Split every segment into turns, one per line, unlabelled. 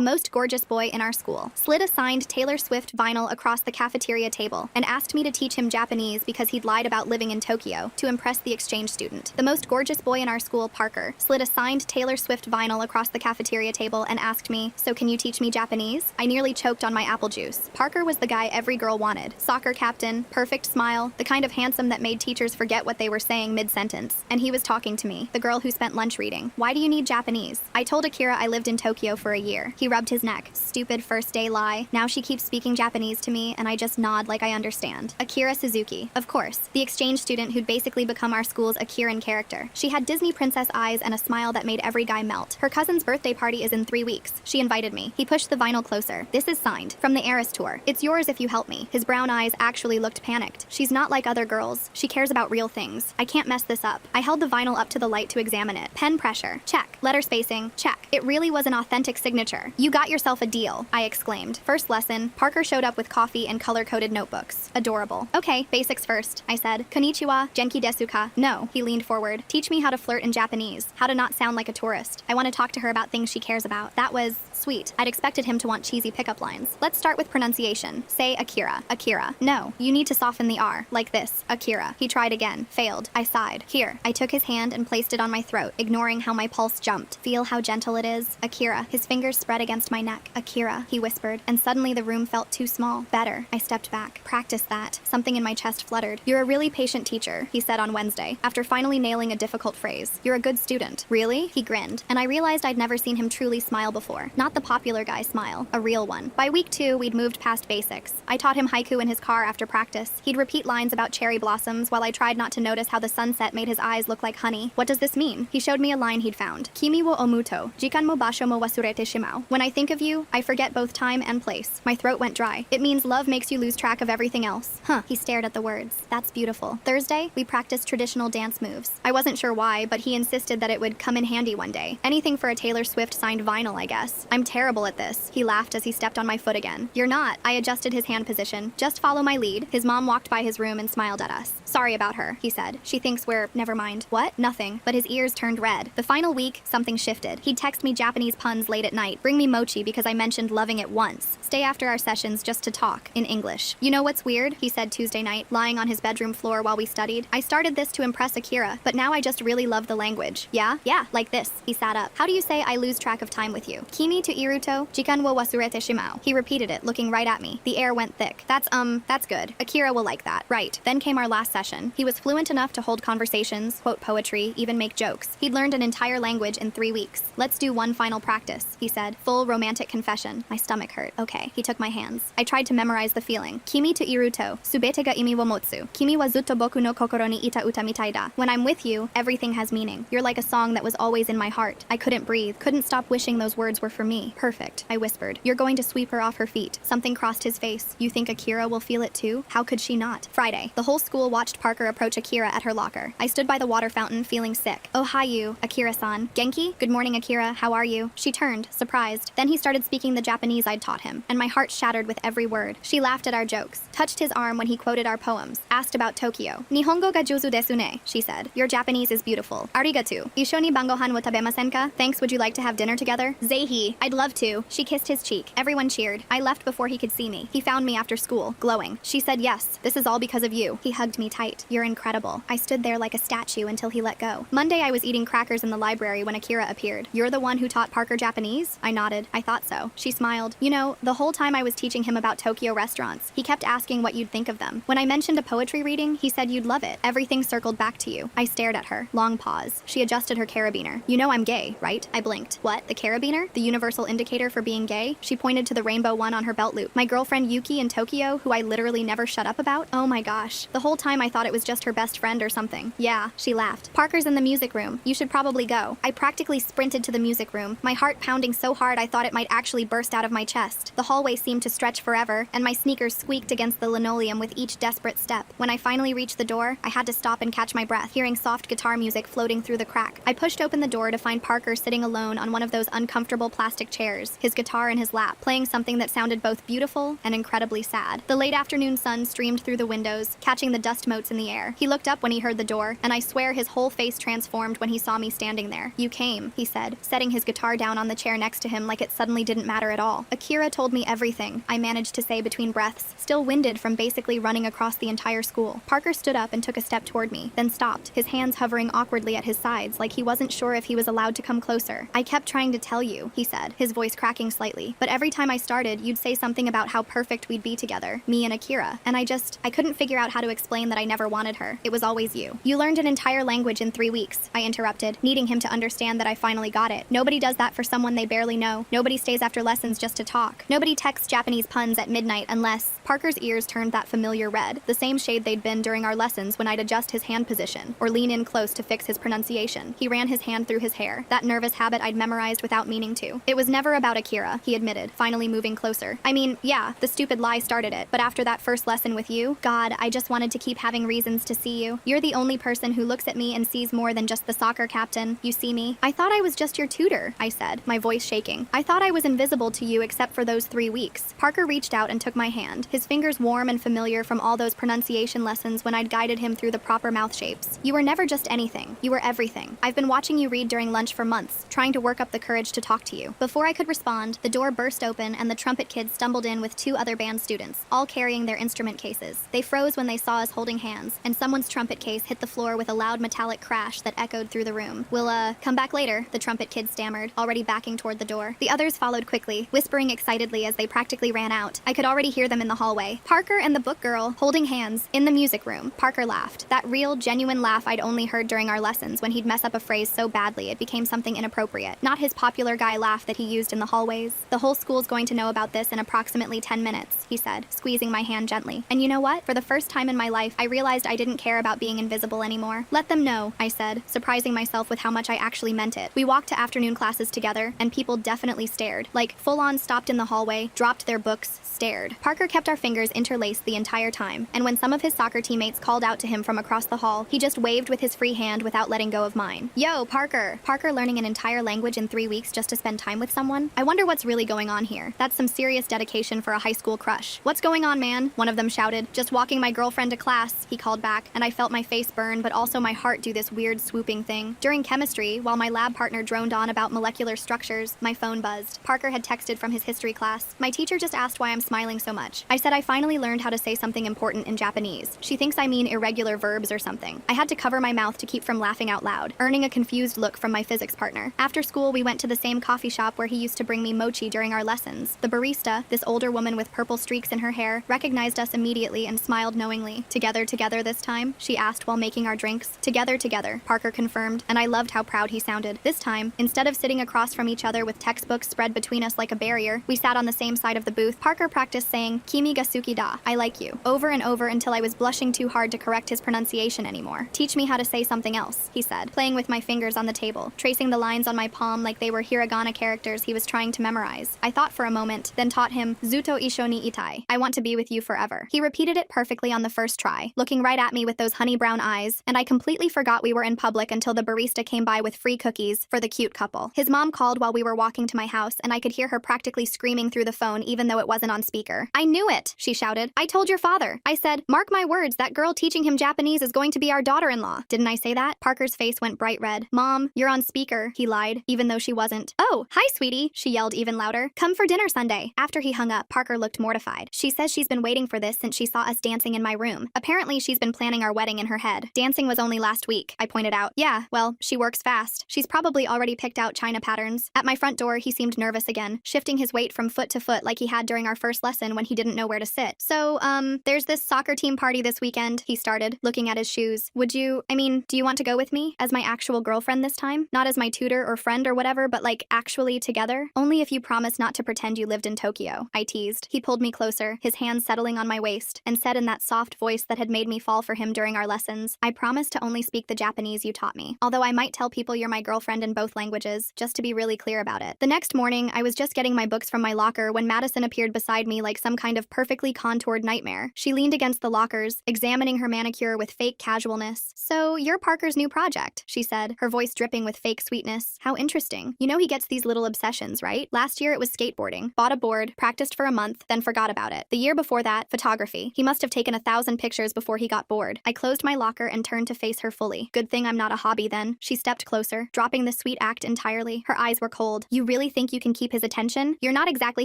the most gorgeous boy in our school, slid a signed Taylor Swift vinyl across the cafeteria table and asked me to teach him Japanese because he'd lied about living in Tokyo to impress the exchange student. The most gorgeous boy in our school, Parker, slid a signed Taylor Swift vinyl across the cafeteria table and asked me, "So can you teach me Japanese?" I nearly choked on my apple juice. Parker was the guy every girl wanted. Soccer captain, perfect smile, the kind of handsome that made teachers forget what they were saying mid-sentence. And he was talking to me, the girl who spent lunch reading. "Why do you need Japanese?" I told Akira I lived in Tokyo for a year. He rubbed his neck. Stupid first day lie. Now she keeps speaking Japanese to me and I just nod like I understand. Akira Suzuki. Of course, the exchange student who'd basically become our school's Akiran character. She had Disney princess eyes and a smile that made every guy melt. Her cousin's birthday party is in 3 weeks. She invited me. He pushed the vinyl closer. "This is signed. From the Eras tour. It's yours if you help me." His brown eyes actually looked panicked. "She's not like other girls. She cares about real things. I can't mess this up." I held the vinyl up to the light to examine it. Pen pressure. Check. Letter spacing. Check. It really was an authentic signature. "You got yourself a deal," I exclaimed. First lesson, Parker showed up with coffee and color-coded notebooks. Adorable. "Okay, basics first," I said. "Konnichiwa, genki desu ka?" "No." He leaned forward. "Teach me how to flirt in Japanese. How to not sound like a tourist. I want to talk to her about things she cares about." That was sweet. I'd expected him to want cheesy pickup lines. "Let's start with pronunciation. Say Akira." "Akira." "No, you need to soften the R. Like this. Akira." He tried again. Failed. I sighed. "Here." I took his hand and placed it on my throat, ignoring how my pulse jumped. "Feel how gentle it is." "Akira." His fingers spread against my neck. "Akira," he whispered, and suddenly the room felt too small. "Better." I stepped back. "Practice that." Something in my chest fluttered. "You're a really patient teacher," he said on Wednesday, after finally nailing a difficult phrase. "You're a good student." "Really?" He grinned, and I realized I'd never seen him truly smile before. Not the popular guy smile, a real one. By week 2, we'd moved past basics. I taught him haiku in his car after practice. He'd repeat lines about cherry blossoms while I tried not to notice how the sunset made his eyes look like honey. "What does this mean?" He showed me a line he'd found. "Kimi wo omuto, jikan mo basho mo wasurete shimau." When I think of you, I forget both time and place. My throat went dry. "It means love makes you lose track of everything else." Huh. He stared at the words. "That's beautiful." Thursday, we practiced traditional dance moves. I wasn't sure why, but he insisted that it would come in handy one day. Anything for a Taylor Swift signed vinyl, I guess. "I'm terrible at this." He laughed as he stepped on my foot again. "You're not." I adjusted his hand position. "Just follow my lead." His mom walked by his room and smiled at us. "Sorry about her," he said. "She thinks we're..." Never mind. "What?" "Nothing." But his ears turned red. The final week, something shifted. He'd text me Japanese puns late at night. Bring me mochi because I mentioned loving it once. Stay after our sessions just to talk, in English. "You know what's weird?" he said Tuesday night, lying on his bedroom floor while we studied. "I started this to impress Akira, but now I just really love the language." "Yeah? Yeah, like this." He sat up. "How do you say I lose track of time with you?" "Kimi to iruto, jikan wo wasurete shimau." He repeated it, looking right at me. The air went thick. That's good. Akira will like that." Right. Then came our last session. He was fluent enough to hold conversations, quote poetry, even make jokes. He'd learned an entire language in 3 weeks. "Let's do one final practice," he said. Full romantic confession. My stomach hurt. "Okay." He took my hands. I tried to memorize the feeling. "Kimi to iruto, subete ga imi wo motsu. Kimi wa zutto boku no kokoro ni ita uta mitai da." When I'm with you, everything has meaning. You're like a song that was always in my heart. I couldn't breathe. Couldn't stop wishing those words were for me. "Perfect," I whispered. "You're going to sweep her off her feet." Something crossed his face. "You think Akira will feel it too?" How could she not? Friday. The whole school watched Parker approach Akira at her locker. I stood by the water fountain, feeling sick. "Oh, hi you, Akira-san." "Genki?" "Good morning, Akira. How are you?" She turned, surprised. Then he started speaking the Japanese I'd taught him, and my heart shattered with every word. She laughed at our jokes, touched his arm when he quoted our poems, asked about Tokyo. "Nihongo ga juzu desu ne," she said. "Your Japanese is beautiful." "Arigatou. Ishoni bangohan wo tabemasen ka?" "Thanks, would you like to have dinner together?" "Zeihi. I'd love to." She kissed his cheek. Everyone cheered. I left before he could see me. He found me after school, glowing. She said, "Yes, this is all because of you." He hugged me tight. "You're incredible." I stood there like a statue until he let go. Monday, I was eating crackers in the library when Akira appeared. "You're the one who taught Parker Japanese?" I nodded. "I thought so." She smiled. "You know, the whole time I was teaching him about Tokyo restaurants, he kept asking what you'd think of them. When I mentioned a poetry reading, he said you'd love it. Everything circled back to you." I stared at her. Long pause. She adjusted her carabiner. "You know I'm gay, right?" I blinked. "What? The carabiner? The universal indicator for being gay?" She pointed to the rainbow one on her belt loop. "My girlfriend Yuki in Tokyo, who I literally never shut up about?" Oh my gosh. The whole time I thought it was just her best friend or something. "Yeah," she laughed. "Parker's in the music room. You should probably go." I practically sprinted to the music room, my heart pounding so hard I thought it might actually burst out of my chest. The hallway seemed to stretch forever, and my sneakers squeaked against the linoleum with each desperate step. When I finally reached the door, I had to stop and catch my breath, hearing soft guitar music floating through the crack. I pushed open the door to find Parker sitting alone on one of those uncomfortable plastic chairs, his guitar in his lap, playing something that sounded both beautiful and incredibly sad. The late afternoon sun streamed through the windows, catching the dust motes in the air. He looked up when he heard the door, and I swear his whole face transformed when he saw me standing there. "You came," he said, setting his guitar down on the chair next to him like it suddenly didn't matter at all. Akira told me everything, I managed to say between breaths, still winded from basically running across the entire school. Parker stood up and took a step toward me, then stopped, his hands hovering awkwardly at his sides like he wasn't sure if he was allowed to come closer. I kept trying to tell you, he said, his voice cracking slightly, but every time I started, you'd say something about how perfect we'd be together, me and Akira, and I couldn't figure out how to explain that I never wanted her. It was always you. You learned an entire language in 3 weeks, I interrupted, needing him to understand that I finally got it. Nobody does that for someone they barely know. Nobody stays after lessons just to talk. Nobody texts Japanese puns at midnight unless... Parker's ears turned that familiar red, the same shade they'd been during our lessons when I'd adjust his hand position, or lean in close to fix his pronunciation. He ran his hand through his hair, that nervous habit I'd memorized without meaning to. It was never about Akira, he admitted, finally moving closer. I mean, yeah, the stupid lie started it, but after that first lesson with you, God, I just wanted to keep having reasons to see you. You're the only person who looks at me and sees more than just the soccer captain. You see me? I thought I was just your tutor, I said, my voice shaking. I thought I was invisible to you except for those 3 weeks. Parker reached out and took my hand, his fingers warm and familiar from all those pronunciation lessons when I'd guided him through the proper mouth shapes. You were never just anything. You were everything. I've been watching you read during lunch for months, trying to work up the courage to talk to you. Before I could respond, the door burst open and the trumpet kids stumbled in with 2 other band students, all carrying their instrument cases. They froze when they saw us holding hands, and someone's trumpet case hit the floor with a loud metallic crash that echoed through the room. We'll, come back later, the trumpet kid stammered, already backing toward the door. The others followed quickly, whispering excitedly as they practically ran out. I could already hear them in the hallway. Parker and the book girl, holding hands, in the music room. Parker laughed. That real, genuine laugh I'd only heard during our lessons when he'd mess up a phrase so badly it became something inappropriate. Not his popular guy laugh that he used in the hallways. The whole school's going to know about this in approximately 10 minutes, he said, squeezing my hand gently. And you know what? For the first time in my life, I realized I didn't care about being invisible anymore. Let them know, I said, surprising myself with how much I actually meant it. We walked to afternoon classes together, and people definitely stared. Like, full-on stopped in the hallway, dropped their books, stared. Parker kept our fingers interlaced the entire time, and when some of his soccer teammates called out to him from across the hall, he just waved with his free hand without letting go of mine. Yo, Parker! Parker learning an entire language in 3 weeks just to spend time with someone? I wonder what's really going on here. That's some serious dedication for a high school crush. What's going on, man? One of them shouted. Just walking my girlfriend to class, he called back, and I felt my face burn, but also my heart do this weird swooping thing. During chemistry, while my lab partner droned on about molecular structures, my phone buzzed. Parker had texted from his history class. My teacher just asked why I'm smiling so much. I said I finally learned how to say something important in Japanese. She thinks I mean irregular verbs or something. I had to cover my mouth to keep from laughing out loud, earning a confused look from my physics partner. After school, we went to the same coffee shop where he used to bring me mochi during our lessons. The barista, this older woman with purple streaks in her hair, recognized us immediately and smiled knowingly. Together this time? She asked while making our drinks. Together, Parker confirmed, and I loved how proud he sounded. This time, instead of sitting across from each other with textbooks spread between us like a barrier, we sat on the same side of the booth. Parker practiced saying, Kimi ga suki da, I like you, over and over until I was blushing too hard to correct his pronunciation anymore. Teach me how to say something else, he said, playing with my fingers on the table, tracing the lines on my palm like they were hiragana characters he was trying to memorize. I thought for a moment, then taught him, Zuto isho ni itai, I want to be with you forever. He repeated it perfectly on the first try, looking right at me with those honey brown eyes, and I completely forgot we were in public until the barista came by with free cookies for the cute couple. His mom called while we were walking to my house, and I could hear her practically screaming through the phone even though it wasn't on speaker. I knew it, she shouted. I told your father. I said, mark my words, that girl teaching him Japanese is going to be our daughter-in-law. Didn't I say that? Parker's face went bright red. Mom, you're on speaker, he lied, even though she wasn't. Oh, hi, sweetie, she yelled even louder. Come for dinner Sunday. After he hung up, Parker looked mortified. She says she's been waiting for this since she saw us dancing in my room. Apparently, she's been planning our wedding in her head. Dancing was only last week, I pointed out. Yeah, well, she works fast. She's probably already picked out china patterns. At my front door, he seemed nervous again, shifting his weight from foot to foot like he had during our first lesson when he didn't know where to sit. So, there's this soccer team party this weekend, he started, looking at his shoes. Do you want to go with me? As my actual girlfriend this time? Not as my tutor or friend or whatever, but like actually together? Only if you promise not to pretend you lived in Tokyo, I teased. He pulled me closer, his hands settling on my waist, and said in that soft voice that had made me fall for him during our lessons, I promise to only speak the Japanese you taught me. Although I might tell people you're my girlfriend in both languages, just to be really clear about it. The next morning, I was just getting my books from my locker when Madison appeared beside me like some kind of perfectly contoured nightmare. She leaned against the lockers, examining her manicure with fake casualness. So, you're Parker's new project, she said, her voice dripping with fake sweetness. How interesting. You know he gets these little obsessions, right? Last year it was skateboarding. Bought a board, practiced for a month, then forgot about it. The year before that, photography. He must have taken 1,000 pictures before he got bored. I closed my locker and turned to face her fully. Good thing I'm not a hobby then. She stepped closer, dropping the sweet act entirely. Her eyes were cold. You really think you can keep his attention? You're not exactly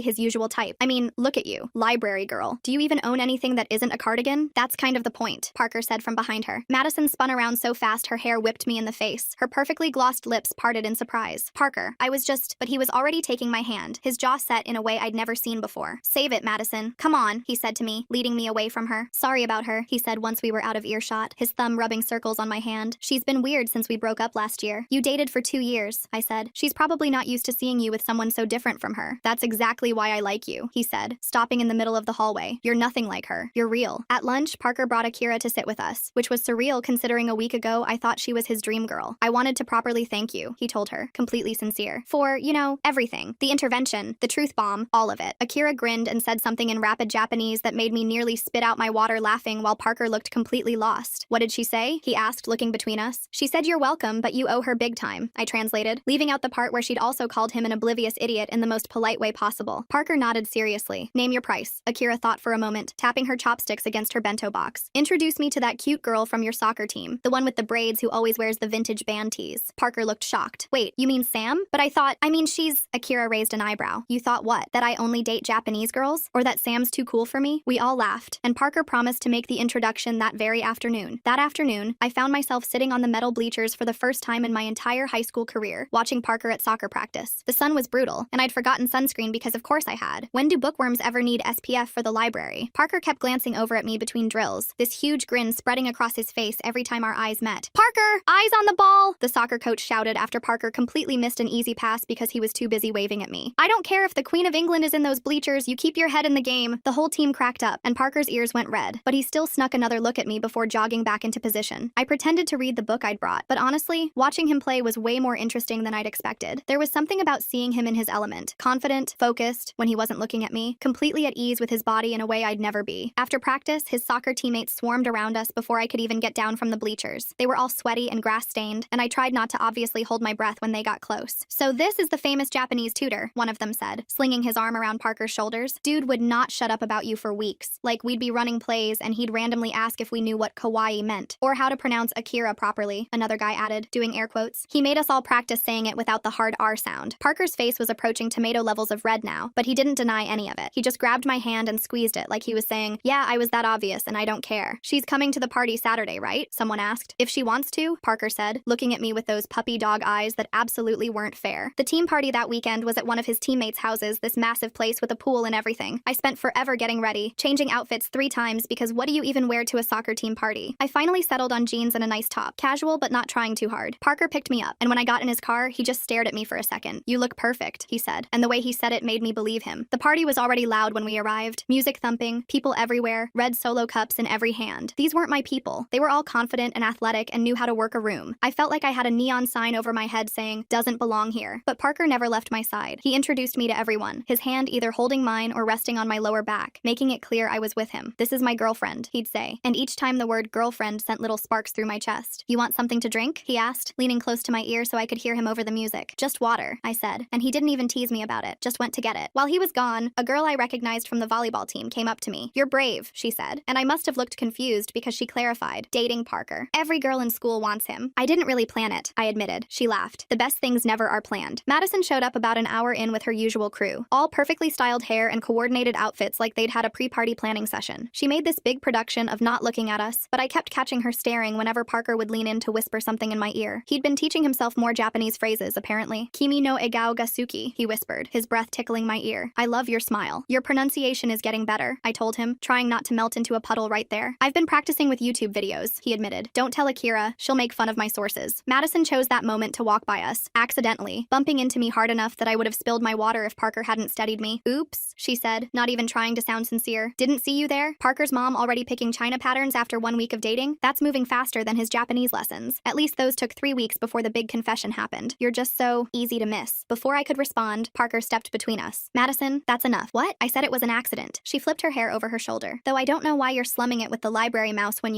his usual type. I mean, look at you. Library girl. Do you even own anything that isn't a cardigan? That's kind of the point, Parker said from behind her. Madison spun around so fast her hair whipped me in the face. Her perfectly glossed lips parted in surprise. Parker, I was just... But he was already taking my hand, his jaw set in a way I'd never seen before. Save it, Madison. Come on, he said to me, leading me away from her. Sorry about her, he said once we were out of earshot, his thumb rubbing circles on my hand. She's been weird since we broke up last year. You dated for 2 years, I said. She's probably not used to seeing you with someone so different from her. That's exactly why I like you, he said, stopping in the middle of the hallway. You're nothing like her. You're real. At lunch, Parker brought Akira to sit with us, which was surreal considering a week ago I thought she was his dream girl. I wanted to properly thank you, he told her, completely sincere, for, you know, everything. The intervention, the truth bomb, all of it. Akira grinned and said something in rapid Japanese that made me nearly spit out my water laughing while Parker looked completely lost. What did she say? He asked, looking between us. She said you're welcome, but you owe her big time, I translated, leaving out the part where she'd also called him an oblivious idiot in the most polite way possible. Parker nodded seriously. Name your price. Akira thought for a moment, tapping her chopsticks against her bento box. Introduce me to that cute girl from your soccer team, the one with the braids who always wears the vintage band tees. Parker looked shocked. Wait, you mean Sam? But I mean she's... Akira raised an eyebrow. You thought what? That I only date Japanese girls? Or that Sam's too cool for me? We all laughed, and Parker promised to make the introduction that very afternoon. That afternoon, I found myself sitting on the metal bleachers for the first time in my entire high school career, watching Parker at soccer practice. The sun was brutal, and I'd forgotten sunscreen because of course I had. When do bookworms ever need SPF for the library? Parker kept glancing over at me between drills, this huge grin spreading across his face every time our eyes met. Parker, eyes on the ball! The soccer coach shouted after Parker completely missed an easy pass because he was too busy waving at me. I don't care if the Queen of England is in those bleachers, you keep your head in the game. The whole team cracked up, and Parker's ears went red, but he still snuck another look at me before jogging back into position. I pretended to read the book I'd brought, but honestly, watching him play was way more interesting than I'd expected. There was something about seeing him in his element, confident, focused, when he wasn't looking at me, completely at ease with his body in a way I'd never be. After practice, his soccer teammates swarmed around us before I could even get down from the bleachers. They were all sweaty and grass-stained, and I tried not to obviously hold my breath when they got close. So this is the famous Japanese tutor, one of them said, slinging his arm around Parker's shoulders. Dude would not shut up about you for weeks. Like, we'd be running plays, and he'd randomly ask if we knew what kawaii meant, or how to pronounce Akira properly, another guy added, doing air quotes. He made us all practice saying it without the hard R sound. Parker's face was approaching tomato levels of red now, but he didn't deny any of it. He just grabbed my hand and squeezed it like he was saying, yeah, I was that obvious and I don't care. She's coming to the party Saturday, right? Someone asked. If she wants to, Parker said, looking at me with those puppy dog eyes that absolutely weren't fair. The team party that weekend was at one of his teammates' houses, this massive place with a pool and everything. I spent forever getting ready, changing outfits 3 times because what do you even wear to a soccer team party? I finally settled on jeans and a nice top, casual but not trying too hard. Parker picked me up, and when I got in his car, he just stared at me for a second. You look perfect, he said, and the way he said it made me believe him. The party was already loud when we arrived, music thumping, people everywhere, red Solo cups in every hand. These weren't my people. They were all confident and athletic and knew how to work a room. I felt like I had a neon sign over my head saying, doesn't belong here. But Parker never left my side. He introduced me to everyone, his hand either holding mine or resting on my lower back, making it clear I was with him. This is my girlfriend, he'd say, and each time the word girlfriend sent little sparks through my chest. You want something to drink? He asked, leaning close to my ear so I could hear him over the music. Just water, I said, and he didn't even tease me about it, just went to get it. While he was gone, a girl I recognized from the volleyball team came up to me. You're brave, she said, and I must have looked confused because she clarified, dating Parker. Every girl in school wants him. I didn't really plan it, I admitted. She laughed. The best things never are planned. Madison showed up about an hour in with her usual crew, all perfectly styled hair and coordinated outfits like they'd had a pre-party planning session. She made this big production of not looking at us, but I kept catching her staring whenever Parker would lean in to whisper something in my ear. He'd been teaching himself more Japanese phrases, apparently. Kimi no egao ga suki, he whispered, his breath tickling my ear. I love your smile. Your pronunciation is getting better, I told him, trying not to melt into a puddle right there. I've been practicing with YouTube videos, he admitted. Don't tell Akira, she'll make fun of my sources. Madison chose that moment to walk by us, accidentally, bumping into me hard enough that I would have spilled my water if Parker hadn't steadied me. Oops, she said, not even trying to sound sincere. Didn't see you there? Parker's mom already picking China patterns after 1 week of dating? That's moving faster than his Japanese lessons. At least those took 3 weeks before the big confession happened. You're just so easy to miss. Before I could respond, Parker stepped between us. Madison, that's enough. What? I said it was an accident. She flipped her hair over her shoulder. Though I don't know why you're slumming it with the library mouse when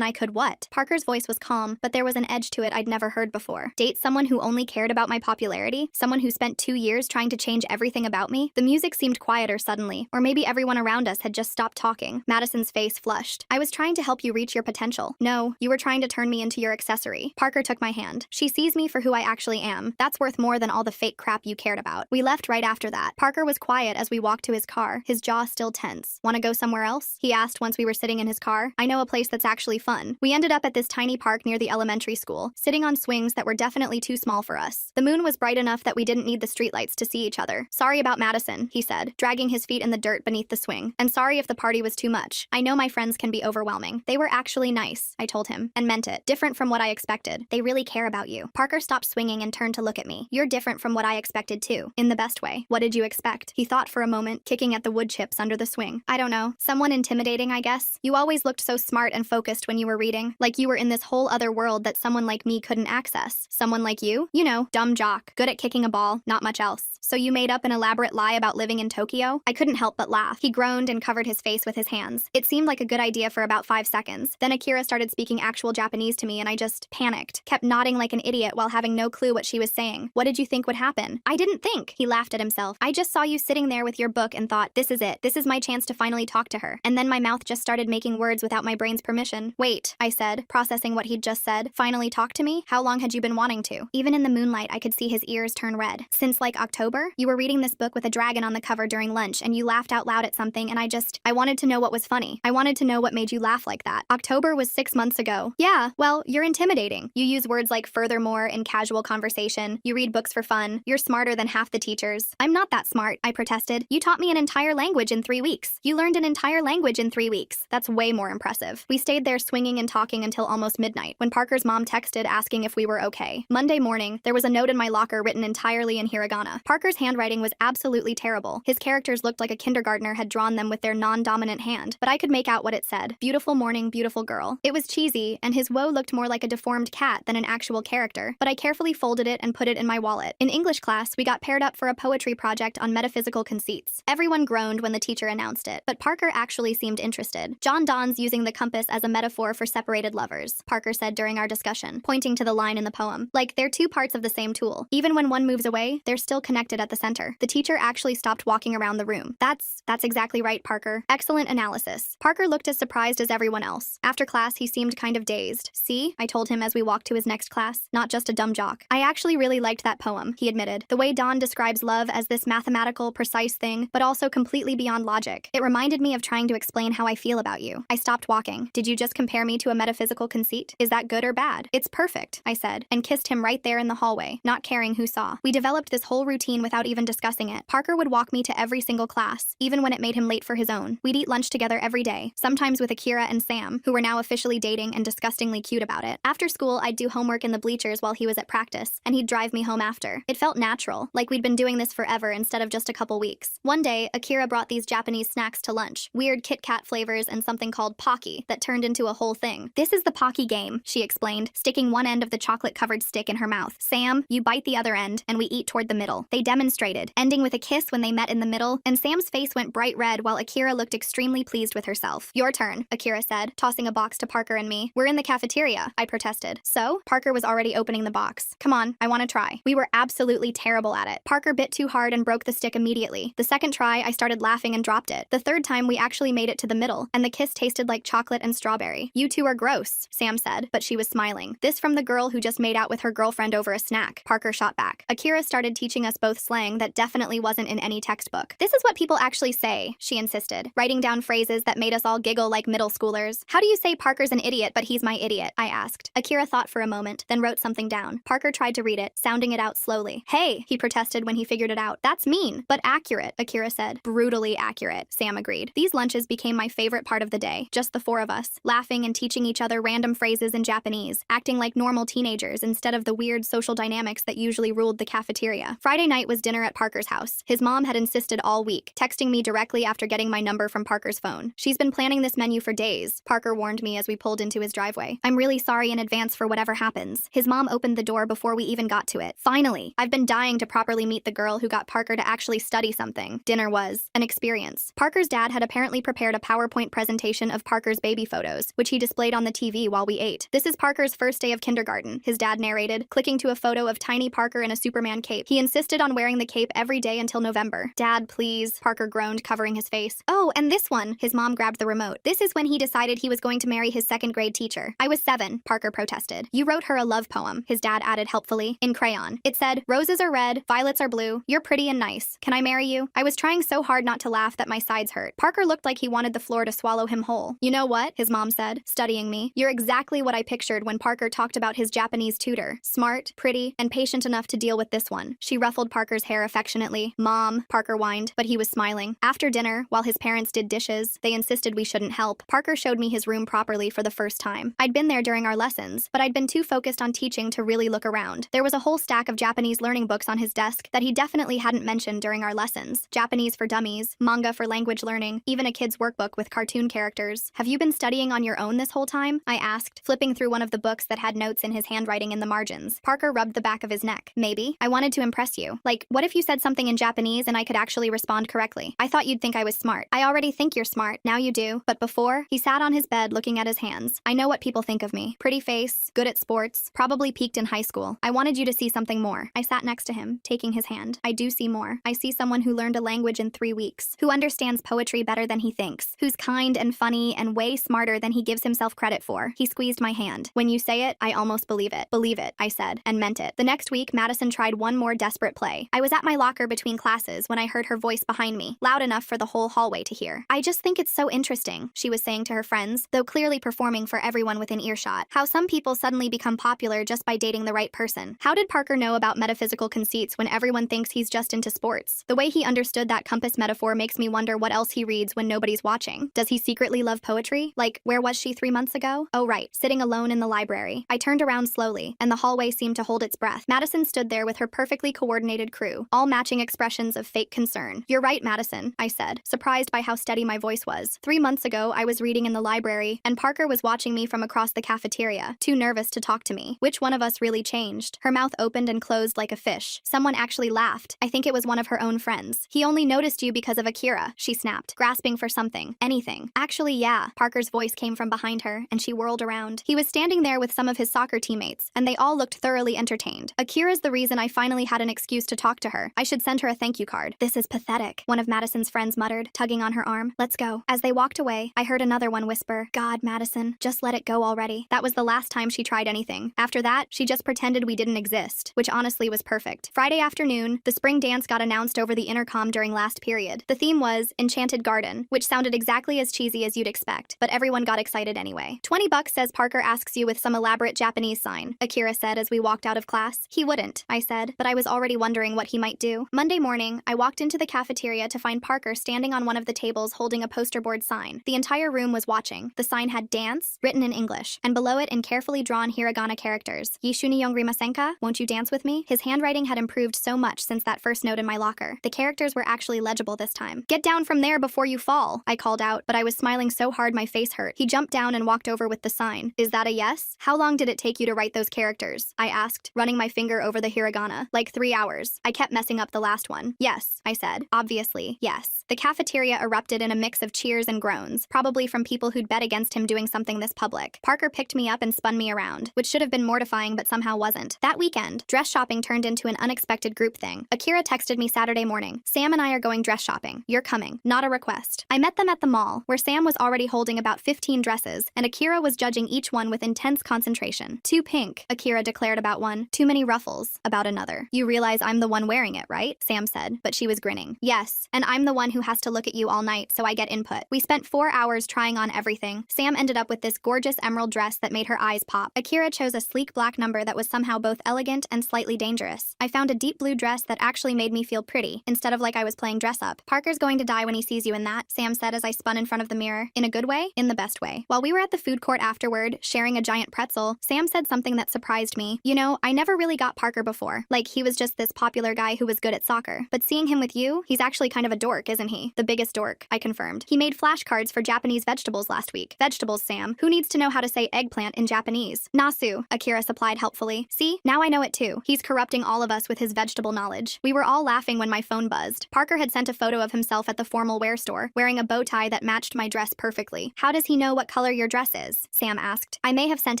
I could what? Parker's voice was calm, but there was an edge to it I'd never heard before. Date someone who only cared about my popularity? Someone who spent 2 years trying to change everything about me? The music seemed quieter suddenly, or maybe everyone around us had just stopped talking. Madison's face flushed. I was trying to help you reach your potential. No, you were trying to turn me into your accessory. Parker took my hand. She sees me for who I actually am. That's worth more than all the fake fake crap you cared about. We left right after that. Parker was quiet as we walked to his car, his jaw still tense. "Wanna go somewhere else?" he asked once we were sitting in his car. "I know a place that's actually fun." We ended up at this tiny park near the elementary school, sitting on swings that were definitely too small for us. The moon was bright enough that we didn't need the streetlights to see each other. "Sorry about Madison," he said, dragging his feet in the dirt beneath the swing. "And sorry if the party was too much. I know my friends can be overwhelming." "They were actually nice," I told him, and meant it. "Different from what I expected. They really care about you." Parker stopped swinging and turned to look at me. "You're different from what I expected too. In the best way. What did you expect?" He thought for a moment, kicking at the wood chips under the swing. "I don't know. Someone intimidating, I guess. You always looked so smart and focused when you were reading. Like you were in this whole other world that someone like me couldn't access. Someone like you? You know, dumb jock. Good at kicking a ball, not much else. So you made up an elaborate lie about living in Tokyo?" I couldn't help but laugh. He groaned and covered his face with his hands. It seemed like a good idea for about 5 seconds. Then Akira started speaking actual Japanese to me and I just panicked. Kept nodding like an idiot while having no clue what she was saying. "What did you think would happen?" "I didn't think." He laughed at himself. "I just saw you sitting there with your book and thought, this is it. This is my chance to finally talk to her. And then my mouth just started making words without my brain's permission." "Wait," I said, processing what he'd just said. "Finally talk to me? How long had you been wanting to?" Even in the moonlight, I could see his ears turn red. "Since like October? You were reading this book with a dragon on the cover during lunch and you laughed out loud at something and I wanted to know what was funny. I wanted to know what made you laugh like that. October was 6 months ago." "Yeah, well, you're intimidating. You use words like furthermore in casual conversation. You read books for fun. You're smarter than half the teachers." "I'm not that smart," I protested. "You taught me an entire language in 3 weeks. You learned an entire language in 3 weeks. That's way more impressive." We stayed there swinging and talking until almost midnight, when Parker's mom texted asking if we were okay. Monday morning, there was a note in my locker written entirely in hiragana. Parker's handwriting was absolutely terrible. His characters looked like a kindergartner had drawn them with their non-dominant hand, but I could make out what it said. "Beautiful morning, beautiful girl." It was cheesy, and his woe looked more like a deformed cat than an actual character, but I carefully folded it and put it in my wallet. In English class, we got paired up for a poetry project on metaphysical conceits. Everyone groaned when the teacher announced it, but Parker actually seemed interested. "John Donne's using the compass as a metaphor for separated lovers," Parker said during our discussion, pointing to the line in the poem. "Like, they're two parts of the same tool. Even when one moves away, they're still connected at the center." The teacher actually stopped walking around the room. That's exactly right, Parker. Excellent analysis." Parker looked as surprised as everyone else. After class, he seemed kind of dazed. "See?" I told him as we walked to his next class. "Not just a dumb jock." "I actually really liked that poem," he admitted. "The way Don describes love as this mathematical, precise thing, but also completely beyond logic. It reminded me of trying to explain how I feel about you." I stopped walking. "Did you just compare me to a metaphysical conceit? Is that good or bad?" "It's perfect," I said, and kissed him right there in the hallway, not caring who saw. We developed this whole routine without even discussing it. Parker would walk me to every single class, even when it made him late for his own. We'd eat lunch together every day, sometimes with Akira and Sam, who were now officially dating and disgustingly cute about it. After school, I'd do homework in the bleachers while he was at practice, and he'd drive me home after. It felt natural, like we'd been doing this forever instead of just a couple weeks. One day, Akira brought these Japanese snacks to lunch, weird Kit Kat flavors and something called Pocky that turned into a whole thing. "This is the Pocky game," she explained, sticking one end of the chocolate-covered stick in her mouth. "Sam, you bite the other end, and we eat toward the middle." They demonstrated, ending with a kiss when they met in the middle, and Sam's face went bright red while Akira looked extremely pleased with herself. "Your turn," Akira said, tossing a box to Parker and me. "We're in the cafeteria," I protested. "So?" Parker was already opening the box. "Come on, I want to try." We were absolutely terrible at it. Parker bit too hard and broke the stick immediately. The second try, I started laughing and dropped it. The third time, we actually made it to the middle, and the kiss tasted like chocolate and strawberry. "You two are gross," Sam said, but she was smiling. "This from the girl who just made out with her girlfriend over a snack," Parker shot back. Akira started teaching us both slang that definitely wasn't in any textbook. "This is what people actually say," she insisted, writing down phrases that made us all giggle like middle schoolers. "How do you say Parker's an idiot but he's my idiot?" I asked. Akira thought for a moment, then wrote something down. Parker tried to read it, sounding it out slowly. "Hey," he protested when he figured it out. "That's mean, but accurate," Akira said. "Brutally accurate," Sam agreed. These lunches became my favorite part of the day, just the four of us, laughing and teaching each other random phrases in Japanese, acting like normal teenagers instead of the weird social dynamics that usually ruled the cafeteria. Friday night was dinner at Parker's house. His mom had insisted all week, texting me directly after getting my number from Parker's phone. "She's been planning this menu for days," Parker warned me as we pulled into his driveway. "I'm really sorry in advance for whatever happens." His mom opened the door before we even got to it. Finally! I've been dying to properly meet the girl who got Parker to actually study something. Dinner was an experience. Parker's dad had apparently prepared a PowerPoint presentation of Parker's baby photos, which he displayed on the TV while we ate. "This is Parker's first day of kindergarten," his dad narrated, clicking to a photo of tiny Parker in a Superman cape. "He insisted on wearing the cape every day until November." "Dad, please," Parker groaned, covering his face. "Oh, and this one," his mom grabbed the remote. "This is when he decided he was going to marry his second grade teacher." "I was 7, Parker protested. "You wrote her a love poem," his dad added helpfully, in crayon. It said, "Rose Roses are red, violets are blue. You're pretty and nice. Can I marry you? I was trying so hard not to laugh that my sides hurt. Parker looked like he wanted the floor to swallow him whole. You know what? His mom said, studying me. You're exactly what I pictured when Parker talked about his Japanese tutor. Smart, pretty, and patient enough to deal with this one. She ruffled Parker's hair affectionately. Mom, Parker whined, but he was smiling. After dinner, while his parents did dishes, they insisted we shouldn't help. Parker showed me his room properly for the first time. I'd been there during our lessons, but I'd been too focused on teaching to really look around. There was a whole stack of Japanese learning books on his desk that he definitely hadn't mentioned during our lessons. Japanese for dummies, manga for language learning, even a kid's workbook with cartoon characters. Have you been studying on your own this whole time? I asked, flipping through one of the books that had notes in his handwriting in the margins. Parker rubbed the back of his neck. Maybe. I wanted to impress you. Like, what if you said something in Japanese and I could actually respond correctly? I thought you'd think I was smart. I already think you're smart. Now you do. But before, he sat on his bed looking at his hands. I know what people think of me. Pretty face, good at sports, probably peaked in high school. I wanted you to see something more. I sat next to him, taking his hand. I do see more. I see someone who learned a language in 3 weeks, who understands poetry better than he thinks, who's kind and funny and way smarter than he gives himself credit for. He squeezed my hand. When you say it, I almost believe it. Believe it, I said, and meant it. The next week, Madison tried one more desperate play. I was at my locker between classes when I heard her voice behind me, loud enough for the whole hallway to hear. I just think it's so interesting, she was saying to her friends, though clearly performing for everyone within earshot. How some people suddenly become popular just by dating the right person. How did Parker know about metaphysical conceits when everyone thinks he's just into sports? The way he understood that compass metaphor makes me wonder what else he reads when nobody's watching. Does he secretly love poetry? Like, where was she 3 months ago? Oh right, sitting alone in the library. I turned around slowly, and the hallway seemed to hold its breath. Madison stood there with her perfectly coordinated crew, all matching expressions of fake concern. You're right, Madison, I said, surprised by how steady my voice was. 3 months ago, I was reading in the library, and Parker was watching me from across the cafeteria, too nervous to talk to me. Which one of us really changed? Her mouth opened and closed like a fish. Someone actually laughed. I think it was one of her own friends. He only noticed you because of Akira, she snapped, grasping for something. Anything. Actually, yeah. Parker's voice came from behind her, and she whirled around. He was standing there with some of his soccer teammates, and they all looked thoroughly entertained. Akira's the reason I finally had an excuse to talk to her. I should send her a thank you card. This is pathetic, one of Madison's friends muttered, tugging on her arm. Let's go. As they walked away, I heard another one whisper, God, Madison, just let it go already. That was the last time she tried anything. After that, she just pretended we didn't exist, which honestly was perfect. Friday afternoon, the spring dance got announced over the intercom during last period. The theme was Enchanted Garden, which sounded exactly as cheesy as you'd expect, but everyone got excited anyway. $20 says Parker asks you with some elaborate Japanese sign, Akira said as we walked out of class. He wouldn't, I said, but I was already wondering what he might do. Monday morning, I walked into the cafeteria to find Parker standing on one of the tables holding a poster board sign. The entire room was watching. The sign had dance, written in English, and below it in carefully drawn hiragana characters. Yishuni yongrimasenka? Won't you dance with me? His handwriting had improved so much since that first note in my locker. The characters were actually legible this time. Get down from there before you fall, I called out, but I was smiling so hard my face hurt. He jumped down and walked over with the sign. Is that a yes? How long did it take you to write those characters? I asked, running my finger over the hiragana. Like 3 hours. I kept messing up the last one. Yes, I said. Obviously, yes. The cafeteria erupted in a mix of cheers and groans, probably from people who'd bet against him doing something this public. Parker picked me up and spun me around, which should have been mortifying but somehow wasn't. That weekend, dress shopping turned into an unexpected group thing. Akira texted me Saturday morning. Sam and I are going dress shopping. You're coming. Not a request. I met them at the mall, where Sam was already holding about 15 dresses, and Akira was judging each one with intense concentration. Too pink, Akira declared about one. Too many ruffles, about another. You realize I'm the one wearing it, right? Sam said, but she was grinning. Yes, and I'm the one who has to look at you all night, so I get input. We spent 4 hours trying on everything. Sam ended up with this gorgeous emerald dress that made her eyes pop. Akira chose a sleek black number that was somehow both elegant and slightly dangerous. I found a deep blue dress that actually made me feel pretty, instead of like I was playing dress up. Parker's going to die when he sees you in that, Sam said as I spun in front of the mirror. In a good way? In the best way. While we were at the food court afterward, sharing a giant pretzel, Sam said something that surprised me. You know, I never really got Parker before. Like, he was just this popular guy who was good at soccer. But seeing him with you, he's actually kind of a dork, isn't he? The biggest dork, I confirmed. He made flashcards for Japanese vegetables last week. Vegetables, Sam. Who needs to know how to say eggplant in Japanese? Nasu, Akira supplied helpfully. See? Now I know it too. He's corrupting all of us with his vegetable knowledge. We were all laughing when my phone buzzed. Parker had sent a photo of himself at the formal wear store, wearing a bow tie that matched my dress perfectly. How does he know what color your dress is? Sam asked. I may have sent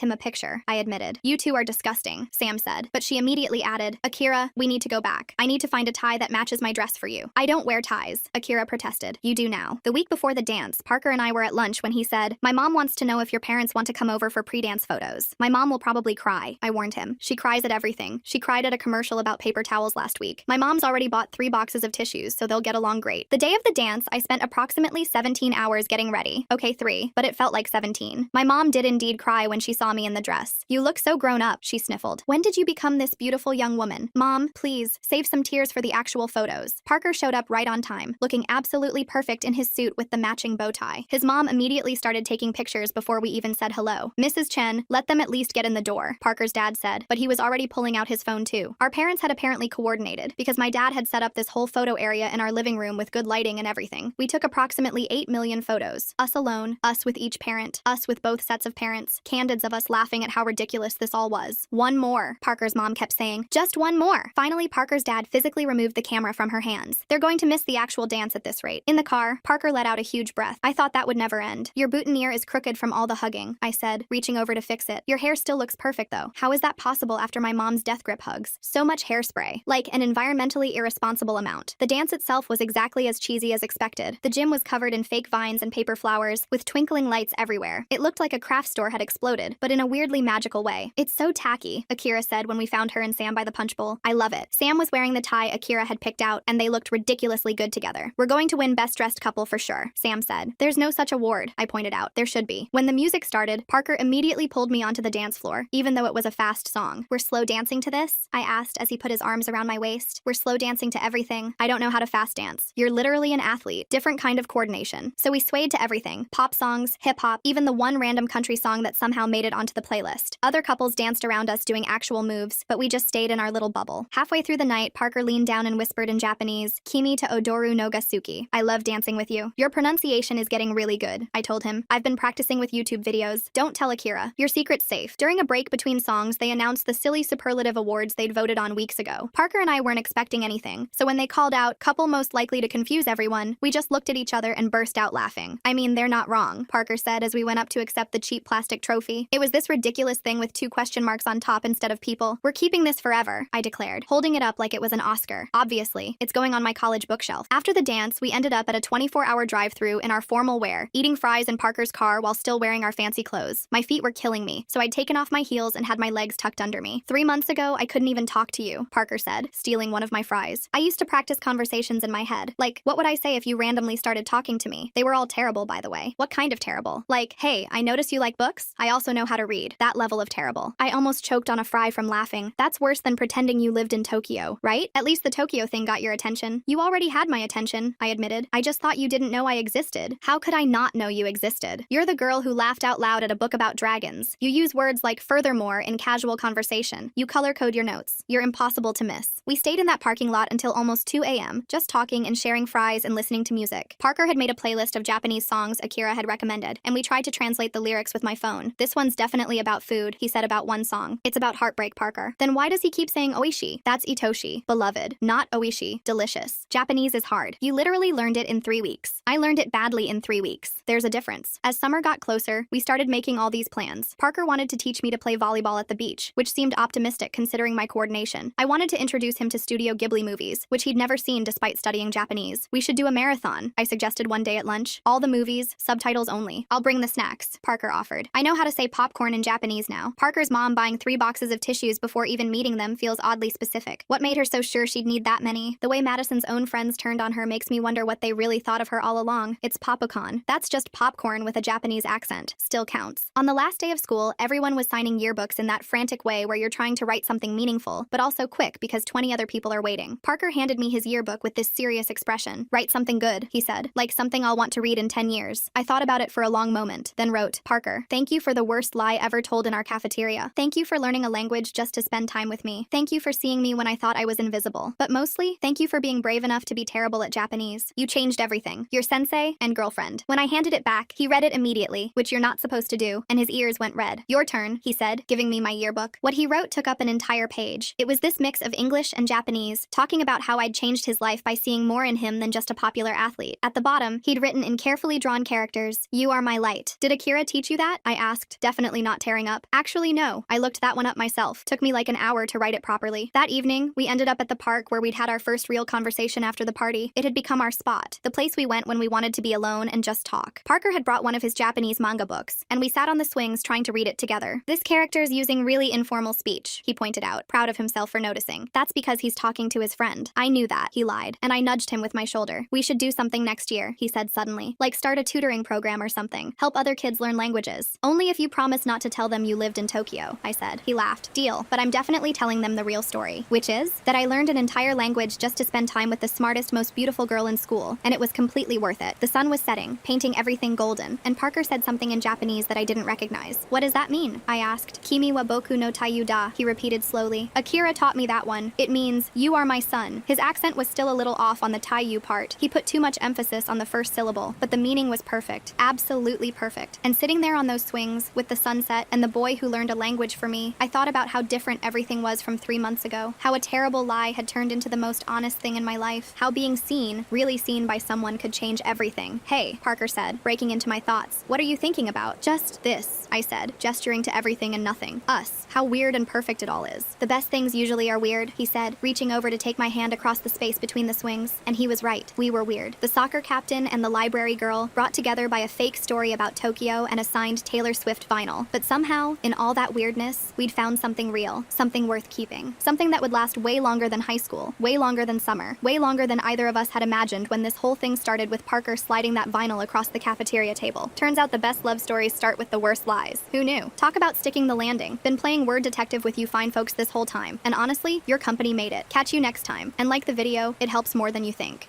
him a picture, I admitted. You two are disgusting, Sam said, but she immediately added, Akira, we need to go back. I need to find a tie that matches my dress for you. I don't wear ties, Akira protested. You do now. The week before the dance, Parker and I were at lunch when he said, my mom wants to know if your parents want to come over for pre-dance photos. My mom will probably cry, I warned him. She cries at everything. She cried at a commercial about paper towels last week. My mom's already bought 3 boxes of tissues, so they'll get along great. The day of the dance, I spent approximately 17 hours getting ready. Okay, 3, but it felt like 17. My mom did indeed cry when she saw me in the dress. You look so grown up, she sniffled. When did you become this beautiful young woman? Mom, please, save some tears for the actual photos. Parker showed up right on time, looking absolutely perfect in his suit with the matching bow tie. His mom immediately started taking pictures before we even said hello. Mrs. Chen, let them at least get in the door, Parker's dad said, but he was already pulling out his phone too. Our parents had apparently coordinated, because my dad had set up this whole photo area in our living room with good lighting and everything. We took approximately 8 million photos. Us alone, us with each parent, us with both sets of parents, candids of us laughing at how ridiculous this all was. One more, Parker's mom kept saying. Just one more. Finally, Parker's dad physically removed the camera from her hands. They're going to miss the actual dance at this rate. In the car, Parker let out a huge breath. I thought that would never end. Your boutonniere is crooked from all the hugging, I said, reaching over to fix it. Your hair still looks perfect though. How is that possible after my mom's death grip hugs? So much hairspray. Like an environmentally irresponsible amount. The dance itself was exactly as cheesy as expected. The gym was covered in fake vines and paper flowers, with twinkling lights everywhere. It looked like a craft store had exploded, but in a weirdly magical way. It's so tacky, Akira said when we found her and Sam by the punch bowl. I love it. Sam was wearing the tie Akira had picked out, and they looked ridiculously good together. We're going to win best dressed couple for sure, Sam said. There's no such award, I pointed out. There should be. When the music started, Parker immediately pulled me onto the dance floor, even though it was a fast song. We're slow dancing to this? I asked as he put his arms around my waist. We're slow dancing to everything. I don't know how to fast dance. You're literally an athlete. Different kind of coordination. So we swayed to everything. Pop songs, hip-hop, even the one random country song that somehow made it onto the playlist. Other couples danced around us doing actual moves, but we just stayed in our little bubble. Halfway through the night, Parker leaned down and whispered in Japanese, Kimi to Odoru no Gasuki. I love dancing with you. Your pronunciation is getting really good, I told him. I've been practicing with YouTube videos. Don't tell Akira. Your secret's safe. During a break between songs, they announced the silly superlative awards they'd voted on weeks ago. Parker and I weren't expecting anything, so when they called out, couple most likely to confuse everyone, we just looked at each other and burst out laughing. I mean, they're not wrong, Parker said as we went up to accept the cheap plastic trophy. It was this ridiculous thing with 2 question marks on top instead of people. We're keeping this forever, I declared, holding it up like it was an Oscar. Obviously, it's going on my college bookshelf. After the dance, we ended up at a 24-hour drive-thru in our formal wear, eating fries in Parker's car while still wearing our fancy clothes. My feet were killing me, so I'd taken off my heels and had my legs tucked under me. 3 months ago, I couldn't even talk to you, Parker said, stealing one of my fries. I used to practice conversations in my head. Like, what would I say if you randomly started talking to me? They were all terrible, by the way. What kind of terrible? Like, hey, I notice you like books. I also know how to read. That level of terrible. I almost choked on a fry from laughing. That's worse than pretending you lived in Tokyo, right? At least the Tokyo thing got your attention. You already had my attention, I admitted. I just thought you didn't know I existed. How could I not know you existed? You're the girl who laughed out loud at a book about dragons. You use words like furthermore in casual conversation. You color code your notes. You're impossible to miss. We stayed in that parking lot until almost 2 a.m., just talking and sharing fries and listening to music. Parker had made a playlist of Japanese songs Akira had recommended, and we tried to translate the lyrics with my phone. This one's definitely about food, he said about one song. It's about heartbreak, Parker. Then why does he keep saying oishi? That's itoshi, beloved, not oishi, delicious. Japanese is hard. You literally learned it in 3 weeks. I learned it badly in 3 weeks. There's a difference. As summer got closer, we started making all these plans. Parker wanted to teach me to play volleyball at the beach, which seemed optimistic considering my coordination. I wanted to introduce him to Studio Ghibli movies, which he'd never seen despite studying Japanese. We should do a marathon, I suggested one day at lunch. All the movies, subtitles only. I'll bring the snacks, Parker offered. I know how to say popcorn in Japanese now. Parker's mom buying 3 boxes of tissues before even meeting them feels oddly specific. What made her so sure she'd need that many? The way Madison's own friends turned on her makes me wonder what they really thought of her all along. It's popcorn. That's just popcorn with a Japanese accent. Still counts. On the last day of school, everyone was signing yearbooks in that frantic way where you're trying to write something meaningful, but also quick because 20 other people are waiting. Parker handed me his yearbook with this serious expression. Write something good, he said, like something I'll want to read in 10 years. I thought about it for a long moment, then wrote, Parker, thank you for the worst lie ever told in our cafeteria. Thank you for learning a language just to spend time with me. Thank you for seeing me when I thought I was invisible. But mostly, thank you for being brave enough to be terrible at Japanese. You changed everything. Your sensei and girlfriend. When I handed it back, he read it immediately, which you're not supposed to do, and his ears went red. Your turn, he said, giving me my yearbook. What he wrote took up an entire page. It was this mix of English and Japanese, talking about how I'd changed his life by seeing more in him than just a popular athlete. At the bottom, he'd written in carefully drawn characters, "You are my light." Did Akira teach you that? I asked, definitely not tearing up. Actually, no. I looked that one up myself. Took me like an hour to write it properly. That evening, we ended up at the park where we'd had our first real conversation after the party. It had become our spot, the place we went when we wanted to be alone and just talk. Parker had brought one of his Japanese manga books, and we sat on the swings trying to read it together. This character's using really informal speech, he pointed out, proud of himself for noticing. That's because he's talking to his friend. I knew that, he lied, and I nudged him with my shoulder. We should do something next year, he said suddenly. Like start a tutoring program or something. Help other kids learn languages. Only if you promise not to tell them you lived in Tokyo, I said. He laughed. Deal, but I'm definitely telling them the real story, which is that I learned an entire language just to spend time with the smartest, most beautiful girl in school, and it was completely worth it. The sun was setting, painting everything golden, and Parker said something in Japanese that I didn't recognize. What does that mean? I asked. Kimi wa boku no taiyu da, he repeated slowly. Akira taught me that one. It means, you are my son. His accent was still a little off on the taiyu part. He put too much emphasis on the first syllable, but the meaning was perfect. Absolutely perfect. And sitting there on those swings, with the sunset, and the boy who learned a language for me, I thought about how different everything was from 3 months ago. How a terrible lie had turned into the most honest thing in my life. How being seen, really seen by someone could change everything. Hey, Parker said, breaking into my thoughts. What are you thinking about? Just this, I said, gesturing to everything and nothing. Us. How weird and perfect it all is. The best things usually are weird, he said, reaching over to take my hand across the space between the swings. And he was right. We were weird. The soccer captain and the library girl, brought together by a fake story about Tokyo and a signed Taylor Swift vinyl. But somehow, in all that weirdness, we'd found something real, something worth keeping. Something that would last way longer than high school, way longer than summer, way longer than either of us had imagined when this whole thing started with Parker sliding that vinyl across the cafeteria table. Turns out the best love stories start with the worst lies. Who knew? Talk about sticking the landing. Been playing word detective with you fine folks this whole time. And honestly, your company made it. Catch you next time. And like the video, it helps more than you think.